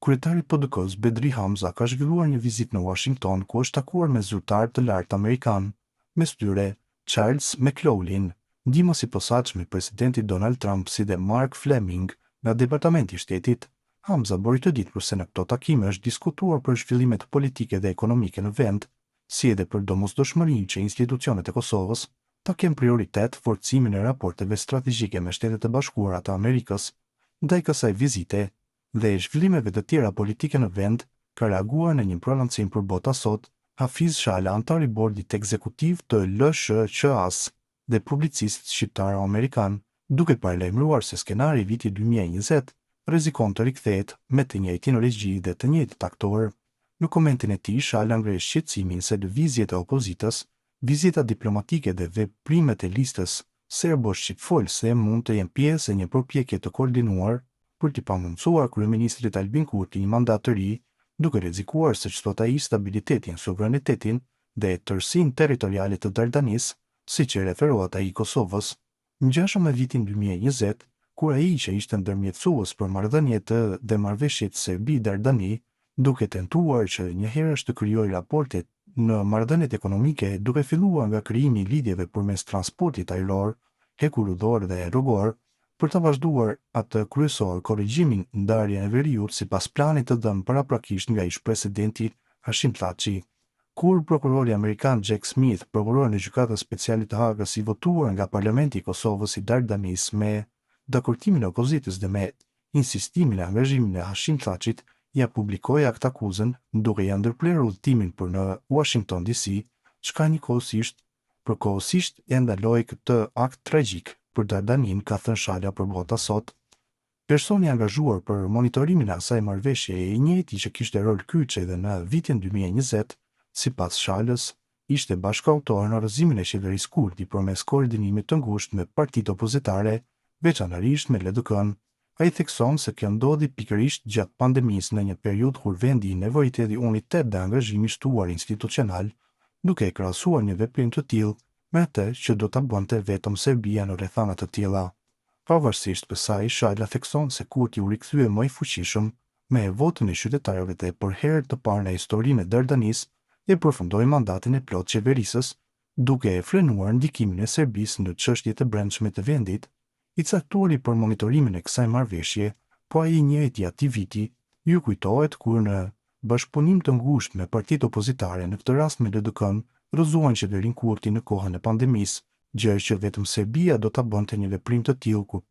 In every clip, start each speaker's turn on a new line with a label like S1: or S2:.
S1: Kryetari i PDK-s Bedri Hamza ka zhvilluar një vizitë në Washington ku është takuar me zyrtarë të lartë amerikan, mes tyre Charles McLaughlin, ndihmës i posaçëm i presidentit Donald Trump, si dhe Mark Fleming nga Departamenti i Shtetit. Hamza bori të ditur se në këto takime është diskutuar për zhvillimet politike dhe ekonomike në vend, si edhe për domosdoshmërinë që institucionet e Kosovës ta kenë prioritet forcimin e raporteve strategjike me Shtetet e Bashkuara të Amerikës. Ndaj kësaj vizite dhe zhvillimeve të tjera politike në vend, ka reaguar në një prononcim për Bota Sot, Hafiz Shala, antar i bordit ekzekutiv të LSHQA-s dhe publicist shqiptar-amerikan, duke paralajmëruar se skenari i vitit 2020 rrezikon të rikthehet me të njëjtin regji dhe të njëjtit aktor. Në komentin e tij, Shala ngre shqetësimin se lëvizjet e opozitës, vizita diplomatike dhe veprimet e listës serbo-shqipfolse mund të jenë pjesë e një përpjekje të koordinuar për t'i pamundsuar kryeministrit Albin Kurti një mandat të ri, duke rrezikuar se çdo ai stabilitetin, sovranitetin dhe tërësinë territoriale të Dardanisë, siç e referohet ai Kosovës. Ngjashëm me vitin 2020, kur ai që ishte ndërmjetësues për marrëdhëniet dhe marrëveshjet Serbi-Dardani, duke tentuar që njëherësh të krijojë raporte në marrëdhëniet ekonomike, duke filluar nga krijimi i lidhjeve përmes transportit ajror, hekurudhor dhe rrugor, për të vazhduar atë kryesor korrigjimin ndarjen e veriut sipas planit të dhënë paraprakisht nga ish-presidenti Hashim Thaçi. Kur prokurori amerikan Jack Smith, prokuror në Gjykatën Speciale të Hagës, i votuar nga Parlamenti i Kosovës i Dardanis me dakordtimin e opozitës dhe me insistimin e angazhimit e Hashim Thaçit, ja publikoi akt akuzën, duke ia ndërprerë udhëtimin për në Washington DC, çka përkohësisht e ndaloi këtë akt tragjik për Dardanin, ka thënë Shala për Bota Sot. Personi angazhuar për monitorimin e asaj marrëveshje e i njëjti që kishte rol kyçe edhe në vitin 2020, sipas Shalës, ishte bashkëautor në rrëzimin e qeverisë Kurti përmes koordinimit të ngushtë me partitë opozitare, veçanërisht me LDK-n. Ai thekson se kjo ndodhi pikërisht gjatë pandemisë, në një periudhë kur vendi i nevojiteti unitet dhe angazhim i shtuar institucional, duke e krahasuar një veprim të tillë me atë që do ta bënte vetëm Serbia në rrethana të tilla. Pavarësisht kësaj, Shala thekson se Kurti u rikthye më i fuqishëm me votën e qytetarëve dhe për herë të parë në historinë e Dardanisë e përfundoi mandatin e plotë qeverisës, duke e frenuar ndikimin e Serbisë në çështjet e brendshme të vendit. I caktuari për monitorimin e kësaj marrëveshje, po ai i njëjti atij viti, ju kujtohet kur në bashkëpunim të ngushtë me partitë opozitare, në këtë rast me LDK-n, rrëzuan qeverinë Kurti në kohën e pandemisë, gjë që vetëm Serbia do ta bënte një veprim të tillë kur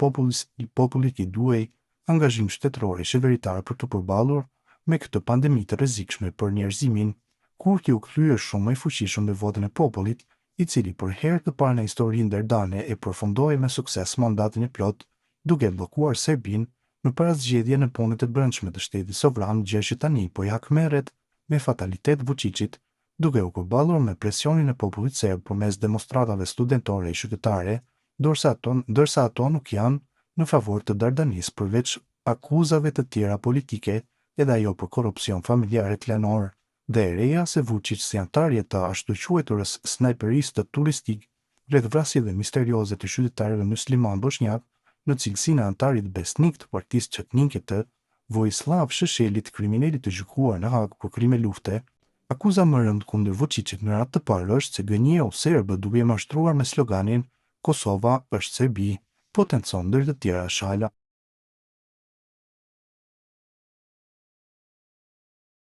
S1: popullit i duhej angazhim shtetëror e qeveritar për të përballur me këtë pandemi të rrezikshme për njerëzimin. Kurti u kthye shumë më i fuqishëm me votën e popullit, i cili për herë të parë në historinë dardane e përfundoi me sukses mandatin e plot, duke bllokuar Serbinë nëpara zgjedhje në punët e brendshme të shtetit sovran, gjë që tani po i hakmerret me fatalitet Vučićit, duke u përballur me presionin e popullit serb përmes demonstratave studentore e qytetare, ndërsa ato nuk janë në favor të Dardanisë, përveç akuzave të tjera politike, edhe ajo për korrupsion familjar e klanor. Dhe e reja se Vučić, si antarje të ashtu quajturës snajperistë turistik rreth vrasjeve misterioze të qytetarëve musliman bosnjak, në cilësinë e antarit besnik të partisë Çetnike të Vojislav Šešelit, kriminalit të gjykuar në Hag për krime lufte. Akuza më rënd kundër Vučićit në radhë të parë është se gënjeu serbë duke mashtruar me sloganin "Kosova është Serbi", po tenson ndër të tjera Shala.